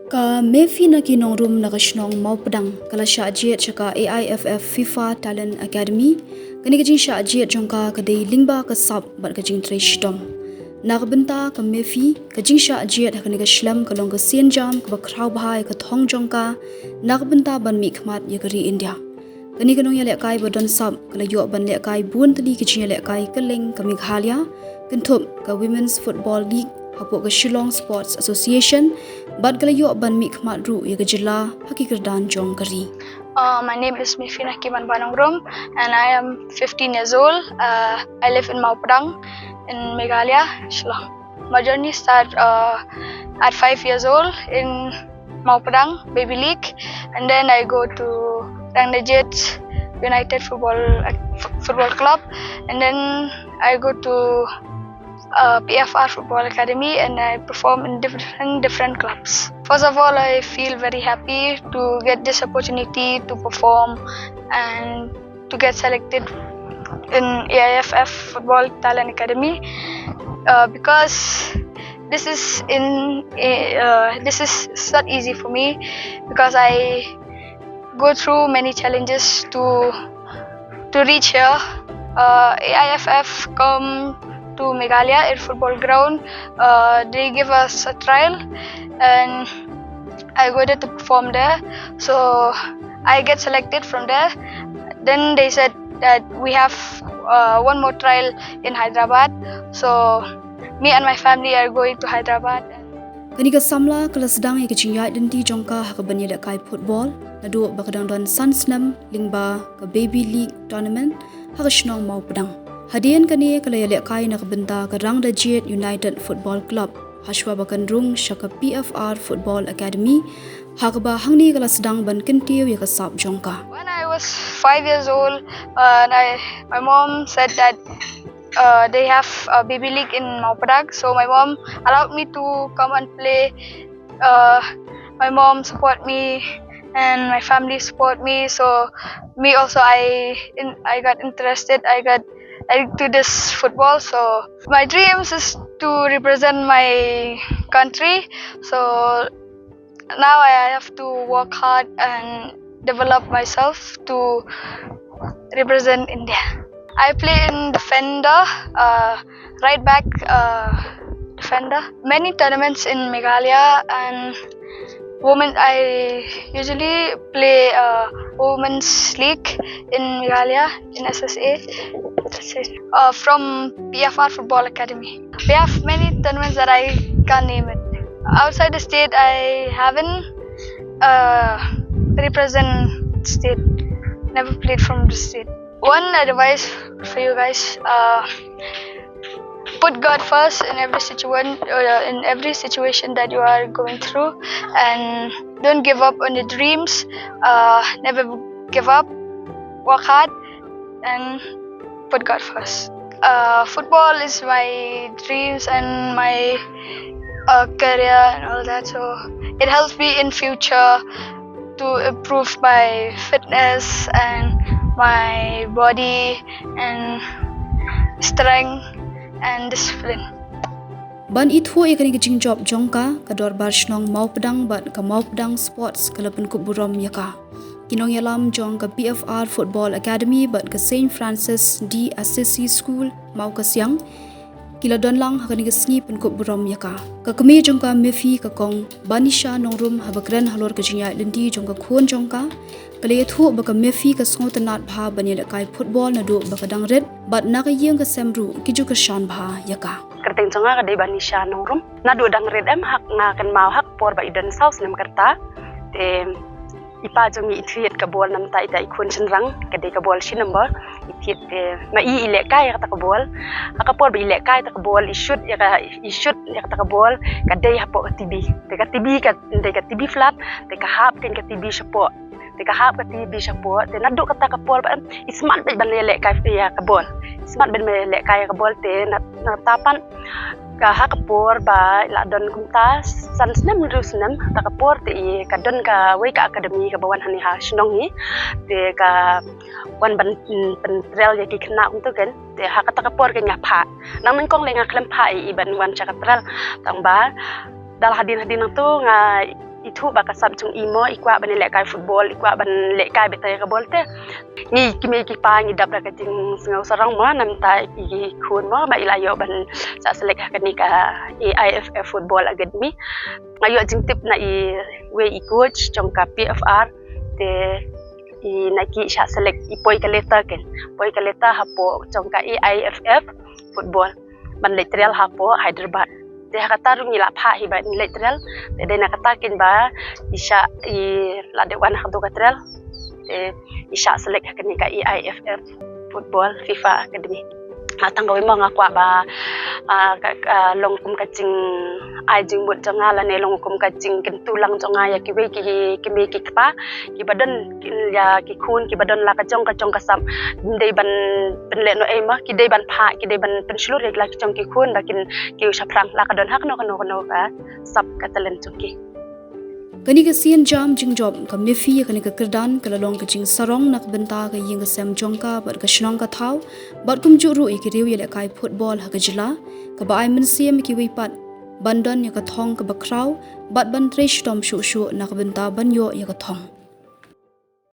Ka mefi na kinong room na kasnong mau pedang kala Shah Jied chaka Aiff Fifa Talent Academy kani kajing Shah Jied jongka kadai lingba ka sab bat kajing trish dom na kabenta ka mefi kajing Shah Jied kani ka shlam ka long ka sien jam ka bakrau bahai ka thong jongka na kabenta ban mi khmat ya kari India kani kanong ya lekai bodon sab kala yo ban lekai bun tadi kajing lekai keleng ka Meghalaya kentup ka Women's Football League hapo ka Shillong Sports Association bad kala yo ban mi khmat ru ya gejela hakikerdan jong kari. My name is Mifina Kiman Banongrom and I am 15 years old. I live in Maupadang in Meghalaya, Shillong. My journey started at 5 years old in Maupadang Baby League, and then I go to Jied United Football Club, and then I go to PFR Football Academy, and I perform in different clubs. First of all, I feel very happy to get this opportunity to perform and to get selected in Aiff Football Talent Academy because this is not easy for me because I go through many challenges to reach here. Aiff come to Meghalaya at football ground. They give us a trial and I go there to perform there. So I get selected from there. Then they said that we have one more trial in Hyderabad. So me and my family are going to Hyderabad. Kani ka Samla kelas sedang ya kecing Jied denti jongka ha ka banya dak kai football na do bakadang don Sunsnam lingba ka Baby League tournament ha ka snong mau pedang. Hadian kani kala ya lekai na kabenta ka rang da Jied United Football Club hashwa bakan rung shaka PFR Football Academy ha ka ba hangni kala sedang ban kentiu ya ka sab jongka. When I was 5 years old, my mom said that they have a baby league in Maupadang, so my mom allowed me to come and play. My mom support me and my family support me, so me also I got interested. I got to this football, so my dreams is to represent my country. So now I have to work hard and develop myself to represent India. I play in defender, right back defender. Many tournaments in Meghalaya and women. I usually play women's league in Meghalaya in SSA. From PFR Football Academy. We have many tournaments that I can't name it. Outside the state, I haven't represent state. Never played from the state. One advice for you guys: put God first in every situation that you are going through, and don't give up on your dreams. Never give up. Work hard and put God first. Football is my dreams and my career and all that, so it helps me in future to improve my fitness and my body and strength and discipline. Ban ithu ya kani kajing job jongka ka dor bar snong mau pedang ban ka mau pedang sports kalapan ku burom yaka kinong yalam jong ka PFR Football Academy bat ka St. Francis D Assisi School mau ka siang kila don lang ha kani ka sngi pen ku burom yaka ka kami jong ka mefi ka kong banisha nongrum ha bakran halor ka jinya denti jong ka khon jong ka kale thu ba ka mefi ka sngo tanat bha banya da kai football na do ba ka dang red bat na ka yeng ka semru ki ju ka shan bha yaka kerteng songa ka de banisha nongrum na do dang red em hak na kan mau hak por ba idan south nem kerta te ipa jongi ithiet ka bol nam ta ita ikun senrang ka de ka bol shi number ithiet ma I ile kai ka ta ka bol ka por ba ile kai ta ka bol ishut ya ka ta ka bol ka de hapo ka tibi de ka tibi flat de ka hap ken ka tibi shapo de ka hap ka tibi shapo de na do ka ta ka bol ba isman be ban ile kai ya ka bol isman ben me ile kai ka bol te na tapan ka hakapor ba la don kumta sansnem rusnem takapor te ka don ka wei ka academy ka bawan hani ha snong ni te ka wan ban trail ya ki khna ung to ken te ha ka takapor ke nya pha nang men kong lenga klem pha I ban wan cha ka trail tang ba dal hadin tu nga itu bakasab jung imo ikwa ban lek kai football ikwa ban lek kai betai ka bolte ni kimi ki pa ni dap ka jing singau sarang ma nam ta ki khun ma ba ilayo ban sa selek ka ni ka Aiff football academy ngayo jing tip na i we i coach jong ka PFR te i naki sha selek i poi ka leta ken poi ka leta hapo jong ka Aiff football ban literal hapo Hyderabad de kata rungi la pha hi ba literal de na kata kin ba isha I la de wan hadu katral de isha select kan ka Aiff football FIFA academy atang gawi mga kwa ba long kum kacing ai jing but janga la ne long kum kacing kin tulang janga ya ki we ki me ki pa ki badan ya ki khun ki badan la ka jong ka sam dei ban le no e ma ki dei ban pha ki dei ban pen shlu rek la ki jong ki khun ba kin ki usha prang la ka don hak no ka sab ka talent ki kani ka sian jam jing job ka mefi kani ka kerdan kala long ka jing sarong nak benta ka ying ka sem jongka bar ka shnong ka thau bar kum ju ru e ki rew yele kai football ha ka jila ka ba ai min siam ki wi pat bandon ya ka thong ka ba kraw bat ban tre shtom shu nak benta ban yo ya ka thong